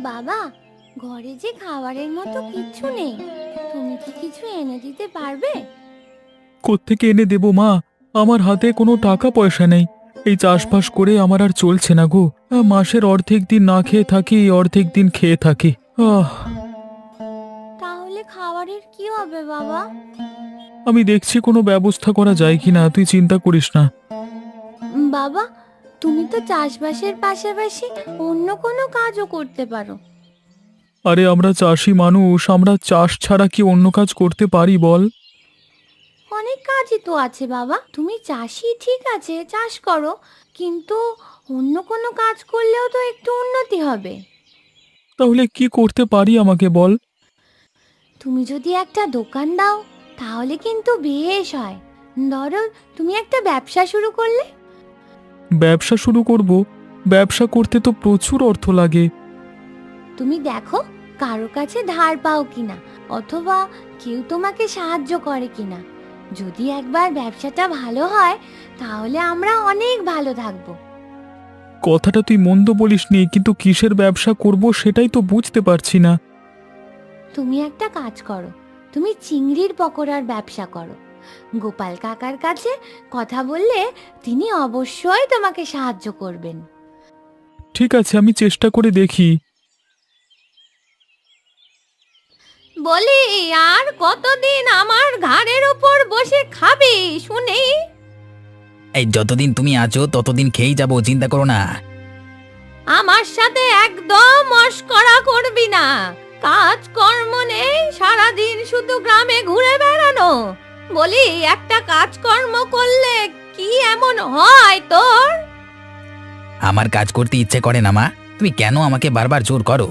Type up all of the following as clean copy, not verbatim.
বাবা, ঘরে যে খাবারের মতো কিচ্ছু নেই, তুমি কি কিছু এনে দিতে পারবে? কোত্থেকে এনে দেবো মা? আমার হাতে কোনো টাকা পয়সা নেই। এই চাষবাস করে আমার আর চলছে না গো। মাসের অর্ধেক দিন না খেয়ে থাকি, অর্ধেক দিন খেয়ে থাকি। আহ তাহলে খাবারের কি হবে বাবা? আমি দেখছি কোনো ব্যবস্থা করা যায় কিনা, তুই চিন্তা করিস না। বাবা, তুমি তো চাষবাসের পাশাপাশি অন্য কোনো কাজও করতে পারো। আরে আমরা চাষি মানুষ, আমরা চাষ ছাড়া কি অন্য কাজ করতে পারি বল? অনেক কাজই তো আছে বাবা, তুমি চাষি ঠিক আছে, চাষ করো, কিন্তু অন্য কোনো কাজ করলেও তো একটু উন্নতি হবে। তাহলে কি করতে পারি আমাকে বল? তুমি যদি একটা দোকান দাও তাহলে কিন্তু বেশ হয়। ধরো, তুমি একটা ব্যবসা শুরু করলে। ব্যবসা শুরু করব? ব্যবসা করতে তো প্রচুর অর্থ লাগে। তুমি দেখো কারো কাছে ধার পাও কিনা, অথবা কেউ তোমাকে সাহায্য করে কিনা। যদি একবার ব্যবসাটা ভালো হয় তাহলে আমরা অনেক ভালো থাকবো। কথাটা তুই মন্দ বলিসনি, কিন্তু কিসের ব্যবসা করব সেটাই তো বুঝতে পারছি না। তুমি একটা কাজ করো, তুমি চিংড়ির পকোড়ার ব্যবসা করো। গোপাল কাকার কাছে কথা বললে তিনি অবশ্যই তোমাকে সাহায্য করবেন। ঠিক আছে, আমি চেষ্টা করে দেখি। বলি, আর কতদিন আমার ঘাড়ের ওপর বসে খাবি শুনি? এই যতদিন তুমি আছো ততদিন খেয়েই যাবো, চিন্তা করো না। আমার সাথে একদম মশকরা করবি না। কাজ কর্ম নেই, সারাদিন শুধু গ্রামে ঘুরে বেড়ানো। বলি, একটা কাজকর্ম করলে কি এমন হয় তোর? আমার কাজ করতে ইচ্ছে করে না মা, তুমি কেন আমাকে বারবার জোর করো?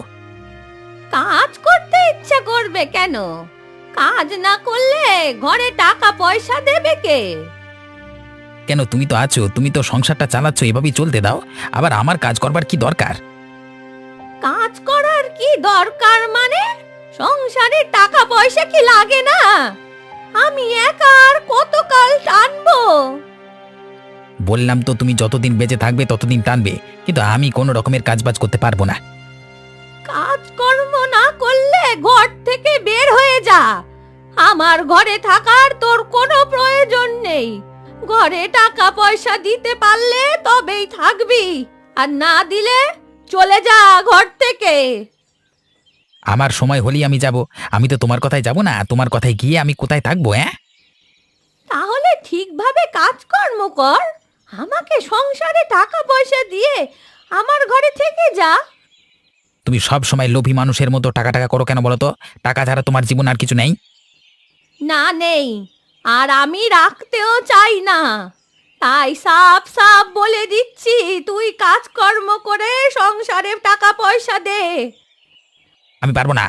কাজ করতে ইচ্ছা করবে কেন? কাজ না করলে ঘরে টাকা পয়সা দেবে কে? কেন, তুমি তো আছো, তুমি তো সংসারটা চালাচ্ছ, এভাবেই চলতে দাও। আবার আমার কাজ করবার কি দরকার? কাজ করার কি দরকার মানে? সংসারে টাকা পয়সা কি লাগে না? আমি একা আর কতকাল টানবো? বললাম তো, তুমি যতদিন বেঁচে থাকবে ততদিন টানবে, কিন্তু আমি কোনো রকমের কাজবাজ করতে পারবো না। কাজকর্ম না করলে ঘর থেকে বের হয়ে যা। আমার ঘরে থাকার তোর কোনো প্রয়োজন নেই। ঘরে টাকা পয়সা দিতে পারলে তবেই থাকবি, আর না দিলে চলে যা ঘর থেকে। আমার সময় হলেই আমি যাব। আমি তো তোমার কথায় যাব না, তোমার কথায় গিয়ে আমি কোথায় থাকবো? হ্যাঁ, তাহলে ঠিকভাবে কাজকর্ম কর, আমাকে সংসারে টাকা পয়সা দিয়ে আমার ঘরে থেকে যা। তুমি সব সময় লোভী মানুষের মতো টাকা টাকা করো কেন বলো তো? টাকা ছাড়া তোমার জীবন আর কিছু নেই? না, নেই, আর আমি রাখতেও চাই না। তাই সাফ সাফ বলে দিচ্ছি, তুই কাজকর্ম করে সংসারে টাকা পয়সা দে। আমি পারবো না।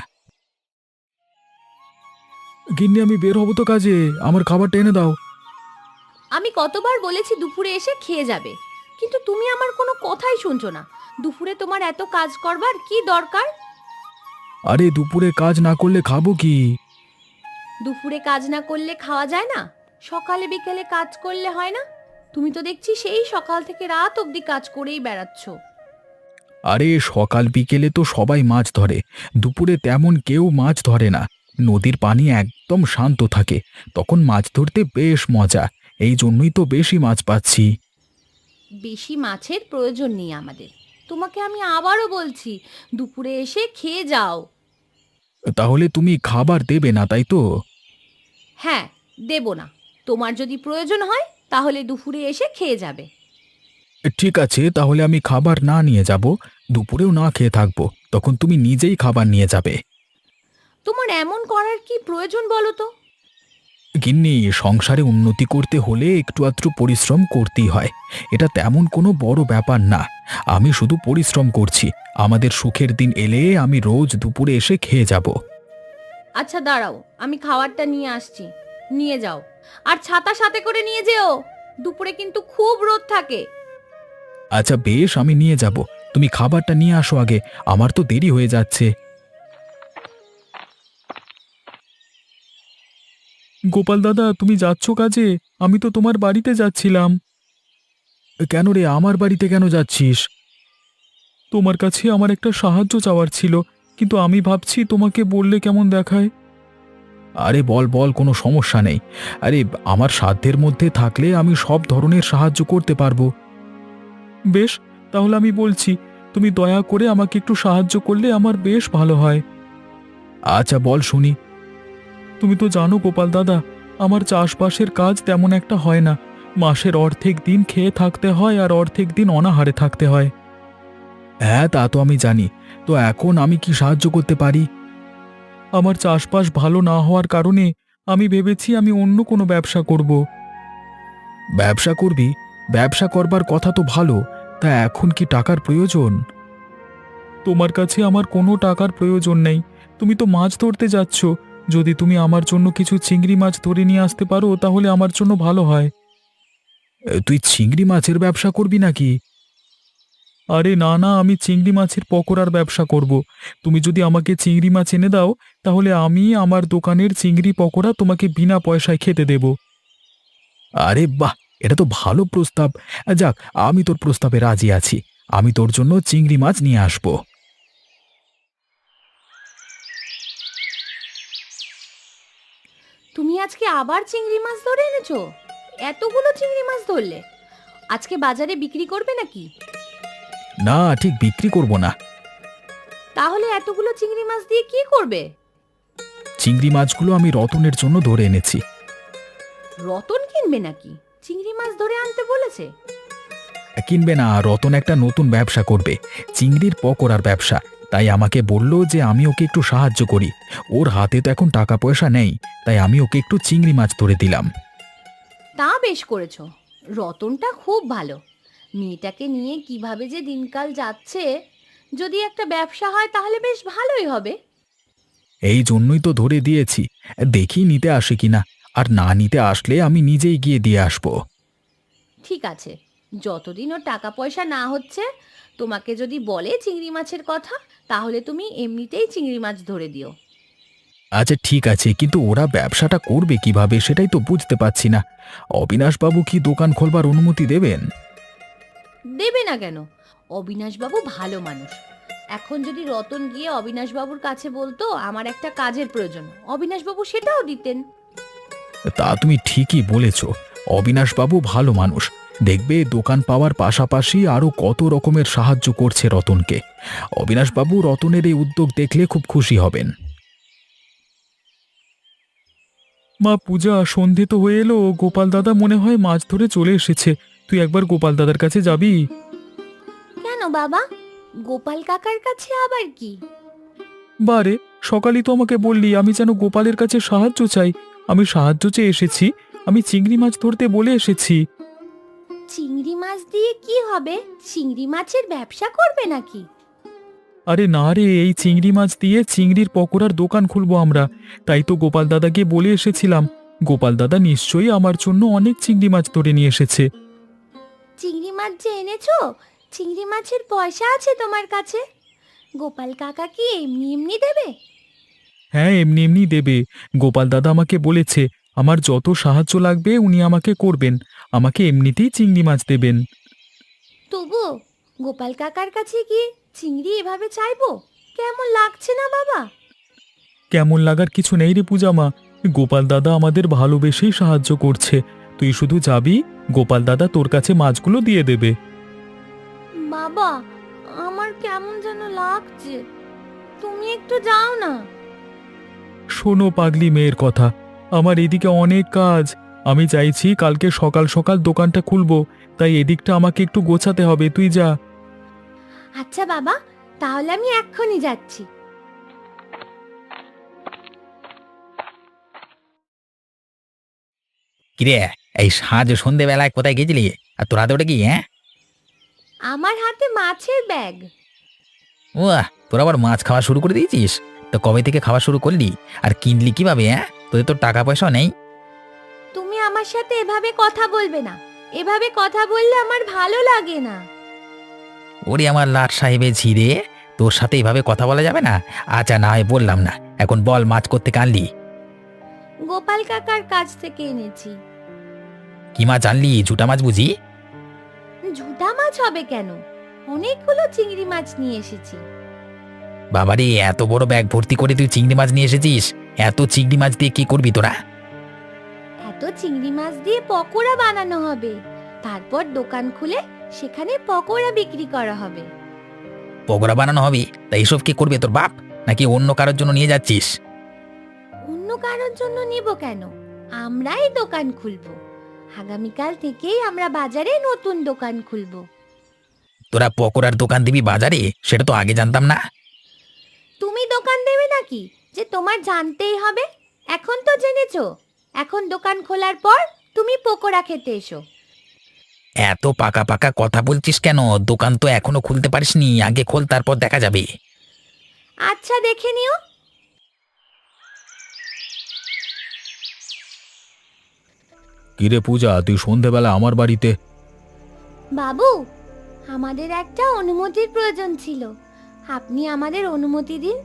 গিন্নি, আমি বের হব তো কাজে, আমার খাবারটা এনে দাও। আমি কতবার বলেছি দুপুরে এসে খেয়ে যাবে, কিন্তু তুমি আমার কোনো কথাই শুনছো না। দুপুরে তোমার এত কাজ করবার কি দরকার? আরে দুপুরে কাজ না করলে খাবো কি? দুপুরে কাজ না করলে খাওয়া যায় না? সকালে বিকেলে কাজ করলে হয় না? তুমি তো দেখছি সেই সকাল থেকে রাত অবধি কাজ করেই বেড়াচ্ছ। আরে সকাল বিকেলে তো সবাই মাছ ধরে, দুপুরে তেমন কেউ মাছ ধরে না। নদীর পানি একদম শান্ত থাকে, তখন মাছ ধরতে বেশ মজা। এই জন্যই তো বেশি মাছ পাচ্ছি। বেশি মাছের প্রয়োজন নেই আমাদের। তোমাকে আমি আবারও বলছি, দুপুরে এসে খেয়ে যাও। তাহলে তুমি খাবার দেবে না, তাই তো? হ্যাঁ, দেব না। তোমার যদি প্রয়োজন হয় তাহলে দুপুরে এসে খেয়ে যাবে। ঠিক আছে, তাহলে আমি খাবার না নিয়ে যাব, দুপুরেও না খেয়ে থাকবো, তখন তুমি নিজেই খাবার নিয়ে যাবে। তোমার এমন করার কি প্রয়োজন বলো তো? গিন্নি, সংসারে উন্নতি করতে হলে একটু আধটু পরিশ্রম করতেই হয়। এটা তেমন কোনো বড় ব্যাপার না। আমি শুধু পরিশ্রম করছি, আমাদের সুখের দিন এলে আমি রোজ দুপুরে এসে খেয়ে যাব। আচ্ছা দাঁড়াও, আমি খাবারটা নিয়ে আসছি, নিয়ে যাও। আর ছাতা সাথে করে নিয়ে যেও, দুপুরে কিন্তু খুব রোদ থাকে। আচ্ছা বেশ, আমি নিয়ে যাব। তুমি খাবারটা নিয়ে আসো আগে, আমার তো দেরি হয়ে যাচ্ছে। গোপাল দাদা, তুমি যাচ্ছ কাজে? আমি তো তোমার বাড়িতে যাচ্ছিলাম। কেন রে, আমার বাড়িতে কেন যাচ্ছিস? তোমার কাছে আমার একটা সাহায্য চাওয়ার ছিল, কিন্তু আমি ভাবছি তোমাকে বললে কেমন দেখায়। আরে বল বল, কোনো সমস্যা নেই। আরে আমার সাধ্যের মধ্যে থাকলে আমি সব ধরনের সাহায্য করতে পারবো। বেশ, তাহলে আমি বলছি, তুমি দয়া করে আমাকে একটু সাহায্য করলে আমার বেশ ভালো হয়। আচ্ছা বল শুনি। তুমি তো জানো গোপাল দাদা, আমার চাষবাসের কাজ তেমন একটা হয় না। মাসের অর্ধেক দিন খেয়ে থাকতে হয় আর অর্ধেক দিন অনাহারে থাকতে হয়। হ্যাঁ, তা তো আমি জানি। তো এখন আমি কি সাহায্য করতে পারি? আমার চাষবাস ভালো না হওয়ার কারণে আমি ভেবেছি আমি অন্য কোনো ব্যবসা করব। ব্যবসা করবি? ব্যবসা করবার কথা তো ভালো, তা এখন কি টাকার প্রয়োজন? তোমার কাছে আমার কোনো টাকার প্রয়োজন নেই। তুমি তো মাছ ধরতে যাচ্ছ, যদি তুমি আমার জন্য কিছু চিংড়ি মাছ ধরে নিয়ে আসতে পারো তাহলে আমার জন্য ভালো হয়। তুই চিংড়ি মাছের ব্যবসা করবি নাকি? আরে না না, আমি চিংড়ি মাছের পকোড়ার ব্যবসা করব। তুমি যদি আমাকে চিংড়ি মাছ এনে দাও, তাহলে আমি আমার দোকানের চিংড়ি পকোড়া তোমাকে বিনা পয়সায় খেতে দেব। আরে বাহ, এটা তো ভালো প্রস্তাব। যাক, আমি তোর প্রস্তাবে রাজি আছি। আমি তোর জন্য চিংড়ি মাছ নিয়ে আসব। তুমি আজকে আবার চিংড়ি মাছ ধরে এনেছো? এতগুলো চিংড়ি মাছ ধরলে? আজকে বাজারে বিক্রি করবে নাকি? না, ঠিক বিক্রি করব না। তাহলে এতগুলো চিংড়ি মাছ দিয়ে কি করবে? চিংড়ি মাছগুলো আমি রতনের জন্য ধরে এনেছি। রতন কিনবে নাকি? চিংড়ি মাছ ধরে আনতে বলেছে? কিনবে না, রতন একটা নতুন ব্যবসা করবে, চিংড়ির পকোড়ার ব্যবসা। তাই আমাকে বলল যে আমি ওকে একটু সাহায্য করি। ওর হাতে তো এখন টাকা পয়সা নেই, তাই আমি ওকে একটু চিংড়ি মাছ ধরে দিলাম। তা বেশ করেছো। রতনটা খুব ভালো। মেয়েটাকে নিয়ে কিভাবে যে দিনকাল যাচ্ছে, যদি একটা ব্যবসা হয় তাহলে বেশ ভালোই হবে। এই জন্যই তো ধরে দিয়েছি। দেখি নিতে আসে কিনা, আর না নিতে আসলে আমি নিজেই গিয়ে দিয়ে আসবো। ঠিক আছে, যতদিন ওর টাকা পয়সা না হচ্ছে, তোমাকে যদি বলে চিংড়ি মাছের কথা, তাহলে তুমি এমনিতেই চিংড়ি মাছ ধরে দিও। আচ্ছা ঠিক আছে, কিন্তু ওরা ব্যবসাটা করবে কিভাবে সেটাই তো বুঝতে পারছি না। অবিনাশবাবু কি দোকান খোলবার অনুমতি দেবেন? দেবে না কেন? অবিনাশবাবু ভালো মানুষ। এখন যদি রতন গিয়ে অবিনাশবাবুর কাছে বলতো আমার একটা কাজের প্রয়োজন, অবিনাশবাবু সেটাও দিতেন। তা তুমি ঠিকই বলেছ। অবিনাশবাবু ভালো মানুষ। দেখবে দোকান পাওয়ার পাশাপাশি আরও কত রকমের সাহায্য করছে রতনকে। অবিনাশবাবু রতনের এই উদ্যোগ দেখলে খুব খুশি হবেন। মা পূজা, সন্ধে তো হয়ে এলো। গোপাল দাদা মনে হয় মাছ ধরে চলে এসেছে। তুই একবার গোপাল দাদার কাছে যাবি? কেন বাবা? গোপাল কাকার কাছে আবার কি? বারে, সকালই তো আমাকে বললি আমি যেন গোপালের কাছে সাহায্য চাই। আমি সাহায্য চেয়ে এসেছি। আমি চিংড়ি মাছ ধরতে বলে এসেছি। চিংড়ি মাছ দিয়ে কি হবে? চিংড়ি মাছের ব্যবসা করবে নাকি? আরে না রে, এই চিংড়ি মাছ দিয়ে চিংড়ির পকোড়ার দোকান খুলবো আমরা। তাই তো গোপাল দাদাকে বলে এসেছিলাম। গোপাল দাদা নিশ্চয়ই আমার জন্য অনেক চিংড়ি মাছ ধরে নিয়ে এসেছে। চিংড়ি মাছ যে এনেছো, চিংড়ি মাছের পয়সা আছে তোমার কাছে? গোপাল কাকা কি এমনি এমনি দেবে? হ্যাঁ, এমনি এমনি দেবে। গোপাল দাদা আমাকে বলেছে আমার যত সাহায্য লাগবে উনি আমাকে করবেন। আমাকে এমনিতেই চিংড়ি মাছ দেবেন। তবু গোপাল কাকার কাছে গিয়ে চিংড়ি এভাবে চাইবো? কেমন লাগছে না বাবা? কেমন লাগার কিছু নেই রে পূজামা। গোপাল দাদা আমাদের ভালোবেসেই সাহায্য করছে। তুই শুধু যাবি, গোপাল দাদা তোর কাছে মাছগুলো দিয়ে দেবে। বাবা, আমার কেমন যেন লাগছে। তুমি একটু যাও না। শোনো পাগলি মেয়ের কথা, আমার এদিকে অনেক কাজ। আমি চাইছি কালকে সকাল সকাল দোকানটা খুলবো, তাই এদিকটা আমাকে একটু গোছাতে হবে। তুই যা। আচ্ছা বাবা, তাহলে আমি এক্ষুনি যাচ্ছি। কিরে, এই সাঁঝ সন্ধেবেলায় কোথায় গেছিলি? আর তোর হাতে ওটা কি? হ্যাঁ, আমার হাতে মাছের ব্যাগ। ও, তোর আবার মাছ খাওয়া শুরু করে দিয়েছিস? তো কবে থেকে খাওয়া শুরু করলি? আর কিনলি কিভাবে? হ্যাঁ, তোদের তো টাকা পয়সা নেই। তুমি আমার সাথে এভাবে কথা বলবে না। এভাবে কথা বললে আমার ভালো লাগে না। ওরে আমার লাট সাহেবের ঝিরে, তোর সাথে এভাবে কথা বলা যাবে না। আচ্ছা, না হয় বললাম না। এখন বল, মাছ করতে আনলি? গোপাল কাকার কাছ থেকে এনেছি। কি মাছ আনলি? ঝুটা মাছ বুঝি? ঝুটা মাছ হবে কেন? অনেকগুলো চিংড়ি মাছ নিয়ে এসেছি। বাবারে, এত বড় ব্যাগ ভর্তি করে তুই চিংড়ি মাছ নিয়ে এসেছিস? এত চিংড়ি মাছ দিয়ে কি করবি তোরা? এত চিংড়ি মাছ দিয়ে পকোড়া বানানো হবে, তারপর দোকান খুলে সেখানে পকোড়া বিক্রি করা হবে। পকোড়া বানানো হবে? তা এসব কি করবে তোর বাপ, নাকি অন্য কারোর জন্য নিয়ে যাচ্ছিস? অন্য কারোর জন্য নিব কেন, আমরাই দোকান খুলবো। আগামীকাল থেকেই আমরা বাজারে নতুন দোকান খুলবো। তোরা পকোড়ার দোকান দিবি বাজারে? সেটা তো আগে জানতাম না। তুমি দোকান দেবে নাকি যে তোমার জানতেই হবে? এখন তো জেনেছো, এখন দোকান খোলার পর তুমি পকোড়া খেতে এসো। এত পাকা পাকা কথা বলছিস কেন? দোকান তো এখনো খুলতে পারিসনি, আগে খোল, তারপর দেখা যাবে। আচ্ছা, দেখে নিও। কিরে পূজা, তুই সন্ধেবেলা আমার বাড়িতে? বাবু, আমাদের একটা অনুমতির প্রয়োজন ছিল, আপনি আমাদের অনুমতি দিন।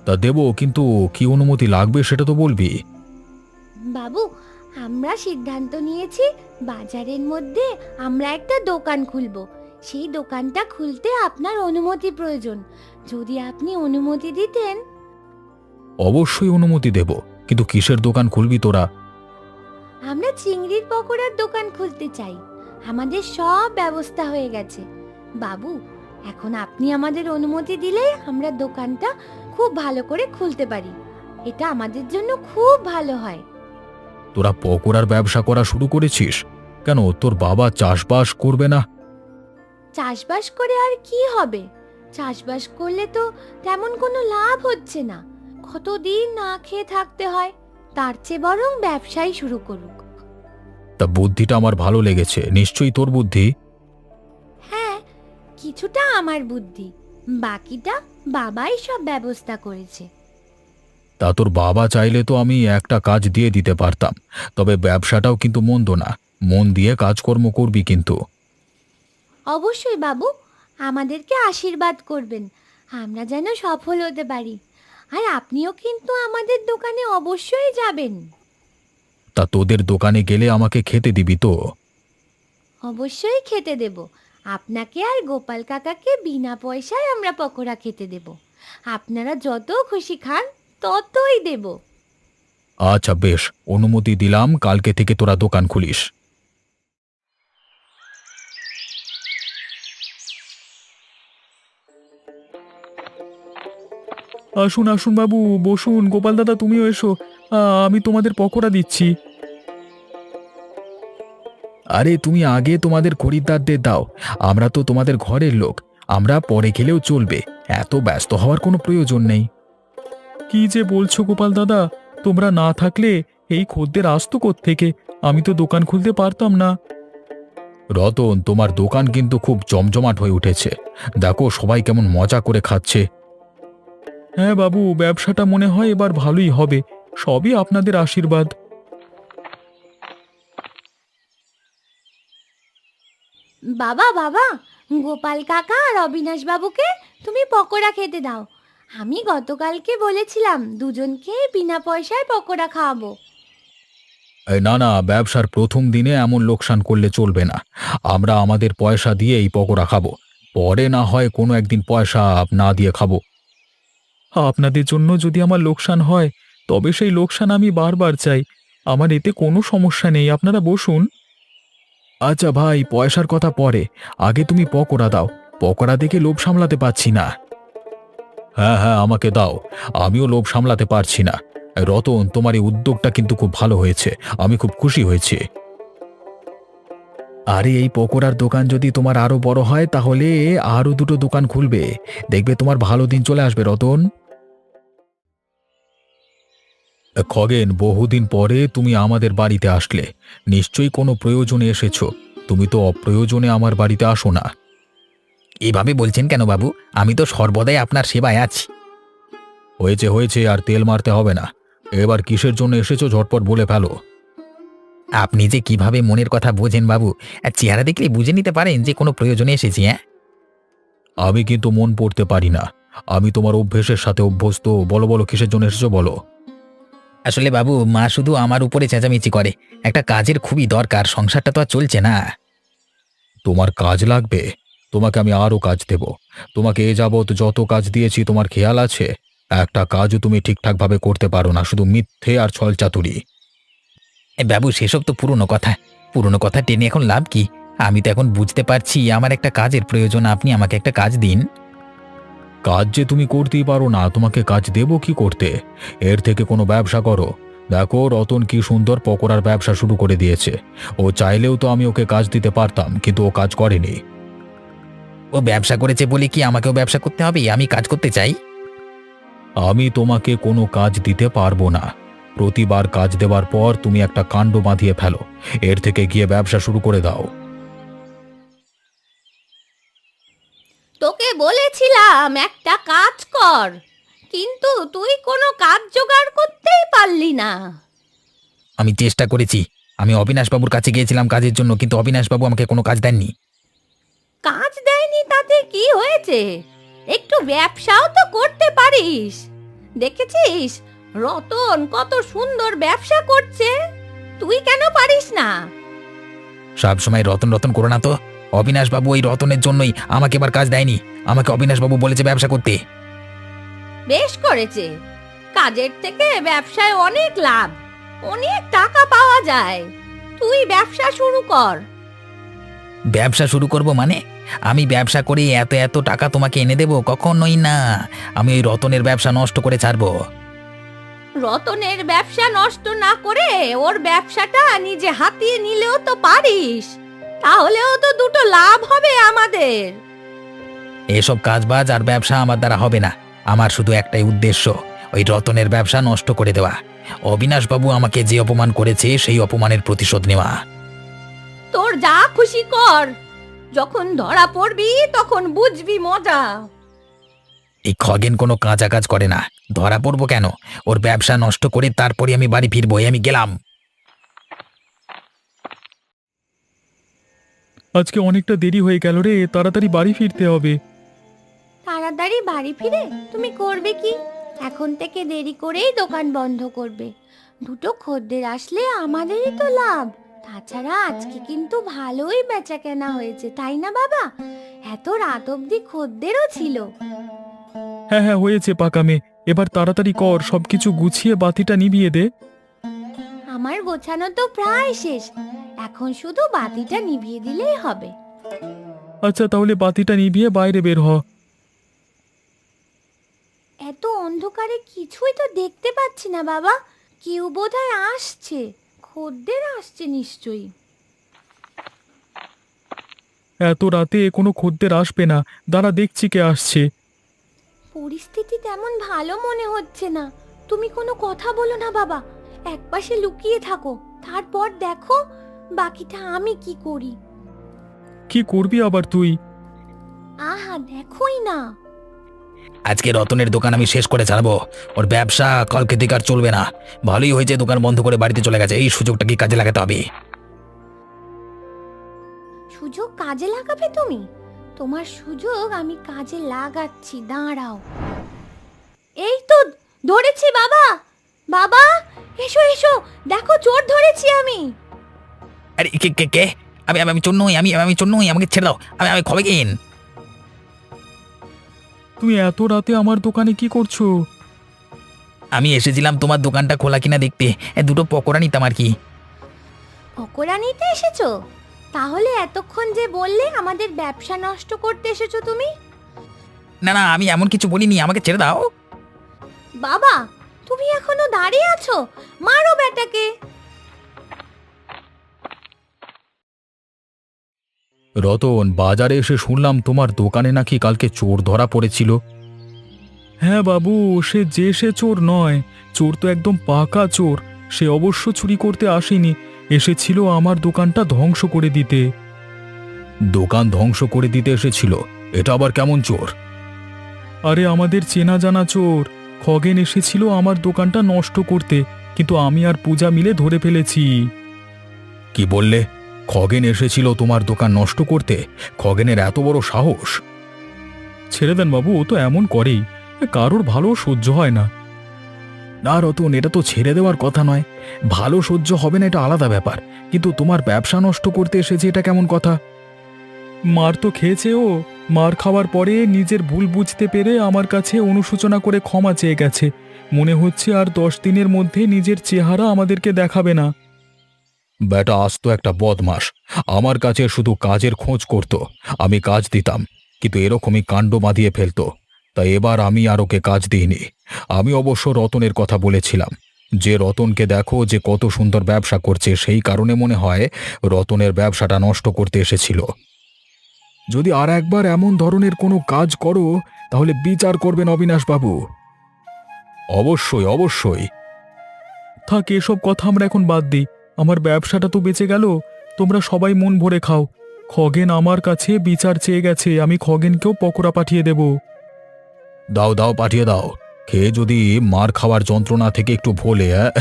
তা দেবো, কিন্তু কি অনুমতি লাগবে সেটা তো বলবি। বাবু, আমরা সিদ্ধান্ত নিয়েছি বাজারের মধ্যে আমরা একটা দোকান খুলব। সেই দোকানটা খুলতে আপনার অনুমতি প্রয়োজন। যদি আপনি অনুমতি দিতেন। অবশ্যই অনুমতি দেব, কিন্তু কিসের দোকান খুলবি তোরা? আমরা চিংড়ির পকোড়ার দোকান খুলতে চাই, আমাদের সব ব্যবস্থা হয়ে গেছে। বাবু, এখন আপনি আমাদের অনুমতি দিলে আমরা দোকানটা খুব ভালো করে খুলতে পারি। এটা আমাদের জন্য খুব ভালো হয়। তোরা পকোড়ার ব্যবসা করা শুরু করেছিস কেন? তোর বাবা চাষবাস করবে না? চাষবাস করে আর কি হবে? চাষবাস করলে তো তেমন কোনো লাভ হচ্ছে না, কতদিন না খেয়ে থাকতে হয়। তার চেয়ে বরং ব্যবসাই শুরু করুক। তা বুদ্ধিটা আমার ভালো লেগেছে, নিশ্চয়ই তোর বুদ্ধি। হ্যাঁ, কিছুটা আমার বুদ্ধি, বাকিটা বাবাই সব ব্যবস্থা করেছে। তা তোর বাবা চাইলে তো আমি একটা কাজ দিয়ে দিতে পারতাম, তবে ব্যবসাটাও কিন্তু মন্দ না, মন দিয়ে কাজকর্ম করবি কিন্তু। অবশ্যই বাবু, আমাদেরকে আশীর্বাদ করবেন, আমরা যেন সফল হতে পারি। আর আপনিও কিন্তু আমাদের দোকানে অবশ্যই যাবেন। তা তোদের দোকানে গেলে আমাকে খেতে দিবি তো? অবশ্যই খেতে দেব, আপনাকে আর গোপাল কাকাকে বিনা পয়সায় আমরা পকোড়া খেতে দেব। আপনারা যত খুশি খান ততই দেব। আচ্ছা বেশ, অনুমতি দিলাম, কালকে থেকে তোরা দোকান খুলিস। আসুন আসুন বাবু, বসুন। গোপাল দাদা, তুমিও এসো, আমি তোমাদের পকোড়া দিচ্ছি। আরে তুমি আগে তোমাদের খরিদ্দারদের দাও, আমরা তো তোমাদের ঘরের লোক, আমরা পরে খেলেও চলবে, এত ব্যস্ত হওয়ার কোনো প্রয়োজন নেই। কি যে বলছো গোপাল দাদা, তোমরা না থাকলে এই খদ্দের আসতো কোত্থেকে? আমি তো দোকান খুলতে পারতাম না। রতন, তোমার দোকান কিন্তু খুব জমজমাট হয়ে উঠেছে, দেখো সবাই কেমন মজা করে খাচ্ছে। হ্যাঁ বাবু, ব্যবসাটা মনে হয় এবার ভালোই হবে, সবই আপনাদের আশীর্বাদ। বাবা বাবা, গোপাল কাকা আর অবিনাশ বাবুকে তুমি পকোড়া খেতে দাও। আমি গতকালকে বলেছিলাম দুজনকে বিনা পয়সায় পকোড়া খাওয়াবো। না না, ব্যবসার প্রথম দিনে এমন লোকসান করলে চলবে না, আমরা আমাদের পয়সা দিয়ে এই পকোড়া খাবো, পরে না হয় কোনো একদিন পয়সা না দিয়ে খাবো। আপনাদের জন্য যদি আমার লোকসান হয় তবে সেই লোকসান আমি বারবার চাই, আমার এতে কোনো সমস্যা নেই, আপনারা বসুন। আচ্ছা ভাই, পয়সার কথা পরে, আগে তুমি পকোড়া দাও, পকোড়া দেখে লোভ সামলাতে পারছি না। হ্যাঁ হ্যাঁ, আমাকে দাও, আমিও লোভ সামলাতে পারছি না। রতন, তোমার এই উদ্যোগটা কিন্তু খুব ভালো হয়েছে, আমি খুব খুশি হয়েছি। আরে এই পকোড়ার দোকান যদি তোমার আরো বড় হয় তাহলে আরো দুটো দোকান খুলবে, দেখবে তোমার ভালো দিন চলে আসবে রতন। খগেন, বহুদিন পরে তুমি আমাদের বাড়িতে আসলে, নিশ্চয়ই কোনো প্রয়োজনে এসেছো, তুমি তো অপ্রয়োজনে আমার বাড়িতে আসো না। এভাবে বলছেন কেন বাবু? আমি তো সর্বদাই আপনার সেবায় আছি। হয়েছে হয়েছে, আর তেল মারতে হবে না, এবার কিসের জন্য এসেছো ঝটপট বলে ফেলো। আপনি যে কিভাবে মনের কথা বোঝেন বাবু, আর চেহারা দেখলে বুঝে নিতে পারেন যে কোনো প্রয়োজনে এসেছি। হ্যাঁ, আমি কিন্তু মন পড়তে পারি না, আমি তোমার অভ্যেসের সাথে অভ্যস্ত, বলো বলো কিসের জন্য এসেছো বলো। আসলে বাবু, মা শুধু আমার উপরে চেঁচামেচি করে, একটা কাজের খুবই দরকার, সংসারটা তো আর চলছে না। তোমার কাজ লাগবে? তোমাকে আমি আরও কাজ দেব। তোমাকে এ যাবৎ যত কাজ দিয়েছি তোমার খেয়াল আছে? একটা কাজও তুমি ঠিকঠাকভাবে করতে পারো না, শুধু মিথ্যে আর ছলচাতুরি। বাবু সেসব তো পুরনো কথা। পুরনো কথা টেনে এখন লাভ কি? আমি তো এখন বুঝতে পারছি আমার একটা কাজের প্রয়োজন, আপনি আমাকে একটা কাজ দিন। কাজ যে তুমি করতেই পারো না, তোমাকে কাজ দেব কি করতে? এর থেকে কোনো ব্যবসা করো। দেখো রতন কি সুন্দর পকোড়ার ব্যবসা শুরু করে দিয়েছে। ও চাইলেও তো আমি ওকে কাজ দিতে পারতাম, কিন্তু ও কাজ করেনি। ও ব্যবসা করেছে বলে কি আমাকেও ব্যবসা করতে হবে? আমি কাজ করতে চাই। আমি তোমাকে কোনো কাজ দিতে পারবো না। প্রতিবার কাজ দেওয়ার পর তুমি একটা কাণ্ড বাঁধিয়ে ফেলো। এর থেকে গিয়ে ব্যবসা শুরু করে দাও। তোকে বলেছিলাম একটা কাজ কর, কিন্তু তুই কোনো কাজ জোগাড় করতেই পারলি না। আমি চেষ্টা করেছি। আমি অবিনাশবাবুর কাছে গিয়েছিলাম কাজের জন্য, কিন্তু অবিনাশবাবু আমাকে কোনো কাজ দেননি। কাজ দেয়নি তাতে কি হয়েছে? একটু ব্যবসাও তো করতে পারিস। দেখেছিস রতন কত সুন্দর ব্যবসা করছে, তুই কেন পারিস না? সব সময় রতন রতন করো না তো। অবিনাশবাবু ওই রতনের জন্যই আমাকে এবার কাজ দেয়নি। আমাকে অবিনাশবাবু বলেছে ব্যবসা করতে। বেশ করেছে, কাজের থেকে ব্যবসায় অনেক লাভ, অনেক টাকা পাওয়া যায়। তুই ব্যবসা শুরু কর। ব্যবসা শুরু করব মানে? আমি ব্যবসা করে এত এত টাকা তোমাকে এনে দেবো? কখনোই না। আমি ওই রতনের ব্যবসা নষ্ট করে ছাড়বো। রতনের ব্যবসা নষ্ট না করে ওর ব্যবসাটা নিজে হাতিয়ে নিলেও তো পারিস, তাহলেও তো দুটো লাভ হবে আমাদের। এসব কাজবাজ আর ব্যবসা আমার দ্বারা হবে না। আমার শুধু একটাই উদ্দেশ্য, ওই রতনের ব্যবসা নষ্ট করে দেওয়া। অবিনাশবাবু আমাকে যে অপমান করেছে সেই অপমানের প্রতিশোধ নেওয়া। তোর যা খুশি কর, যখন ধরা পড়বি তখন বুঝবি মজা। এই খগেন কোনো কাঁচা কাজ করে না, ধরা পড়বো কেন? ওর ব্যবসা নষ্ট করে তারপরে আমি বাড়ি ফিরবো। আমি গেলাম। আজকে অনেকটা দেরি হয়ে গেল রে, তাড়াতাড়ি বাড়ি ফিরতে হবে। তাড়াতাড়ি বাড়ি ফিরে তুমি করবে কি? এখন থেকে দেরি করেই দোকান বন্ধ করবে। দুটো খদ্দের আসলে আমাদেরই তো লাভ। তাছাড়া আজকে কিন্তু ভালোই বেচা কেনা হয়েছে, তাই না বাবা? এত রাত অবধি খদ্দেরও ছিল। হ্যাঁ হ্যাঁ, হয়েছে পাকামে। এবার তাড়াতাড়ি কর, সবকিছু গুছিয়ে বাতিটা নিভিয়ে দে। আমার গোছানো তো প্রায় শেষ, এখন শুধু বাতিটা নিভিয়ে দিলেই হবে। আচ্ছা তাহলে বাতিটা নিভিয়ে বাইরে বের হ। এত অন্ধকারে কিছুই তো দেখতে পাচ্ছি না বাবা। কেউ বোধহয় আসছে, খদ্দের আসছে নিশ্চয়ই। এত রাতে কোনো খদ্দের আসবে না, দাঁড়া দেখছি কে আসছে। পরিস্থিতি তেমন ভালো মনে হচ্ছে না। তুমি কোনো কথা বলো না বাবা, একপাশে লুকিয়ে থাকো, তারপর দেখো বাকিটা আমি কি করি। কি করবি আবার তুই? আহা দেখোই না। আজকে রতনের দোকান আমি শেষ করে ছাড়বো। ওর ব্যবসা কালকে থেকে আর চলবে না। ভালোই হয়েছে দোকান বন্ধ করে বাড়িতে চলে গেছে। এই সুযোগটা কি কাজে লাগাতে হবে। সুযোগ কাজে লাগাবে তুমি? তোমার সুযোগ আমি কাজে লাগাচ্ছি, দাঁড়াও। এই তো ধরেছি বাবা। বাবা এসো এসো, দেখো চোর ধরেছি আমি। আরে কে কে কে? আমি আমি চোর নই, আমি চোর নই, আমাকে ছেড়ে দাও। আমি খগেন। তুমি এত রাতে আমার দোকানে কি করছো? আমি এসেছিলাম তোমার দোকানটা খোলা কিনা দেখতে। দুটো পকোড়া নিতাম আর কি। পকোড়া নিতে এসেছো? তাহলে এতক্ষণ যে বললে আমাদের ব্যবসা নষ্ট করতে এসেছো তুমি। না না, আমি এমন কিছু বলিনি, আমাকে ছেড়ে দাও। বাবা তুমি এখনো দাঁড়িয়ে আছো, মারো বেটাকে। রতন, বাজারে এসে শুনলাম তোমার দোকানে নাকি কালকে চোর ধরা পড়েছিল। হ্যাঁ বাবু, সে চোর নয়, চোর তো একদম পাকা চোর। সে অবশ্য চুরি করতে আসেনি, এসেছিল আমার দোকানটা ধ্বংস করে দিতে। দোকান ধ্বংস করে দিতে এসেছিল? এটা আবার কেমন চোর? আরে আমাদের চেনা জানা চোর। খগেন এসেছিল আমার দোকানটা নষ্ট করতে, কিন্তু আমি আর পূজা মিলে ধরে ফেলেছি। কি বললে? খগেন এসেছিল তোমার দোকান নষ্ট করতে? খগেনের এত বড় সাহস! ছেড়ে দেন বাবু, ও তো এমন করেই, কারোর ভালো সহ্য হয় না। না রতন, এটা তো ছেড়ে দেওয়ার কথা নয়। ভালো সহ্য হবে না এটা আলাদা ব্যাপার, কিন্তু তোমার ব্যবসা নষ্ট করতে এসেছে এটা কেমন কথা? মার তো খেয়েছে ও। মার খাওয়ার পরে নিজের ভুল বুঝতে পেরে আমার কাছে অনুশোচনা করে ক্ষমা চেয়ে গেছে। মনে হচ্ছে আর 10 দিনের মধ্যে নিজের চেহারা আমাদেরকে দেখাবে না। বেটা আস্ত একটা বদমাস, আমার কাছে শুধু কাজের খোঁজ করত। আমি কাজ দিতাম, কিন্তু এরকমই কাণ্ড বাঁধিয়ে ফেলতো। তাই এবার আমি আর ওকে কাজ দিইনি। আমি অবশ্য রতনের কথা বলেছিলাম, যে রতনকে দেখো যে কত সুন্দর ব্যবসা করছে, সেই কারণে মনে হয় রতনের ব্যবসাটা নষ্ট করতে এসেছিল। যদি আর একবার এমন ধরনের কোনো কাজ করো তাহলে বিচার করবেন অবিনাশবাবু। অবশ্যই অবশ্যই। থাক, এসব কথা আমরা এখন বাদ দিই। আমার ব্যবসাটা তো বেঁচে গেল। তোমরা সবাই মন ভরে খাও। খগেন আমার কাছে বিচার চেয়ে গেছে, আমি খগেনকেও পকোড়া পাঠিয়ে দেব। দাও দাও, পাঠিয়ে দাও। খেয়ে যদি মার খাওয়ার যন্ত্রণা থেকে একটু ভোলে।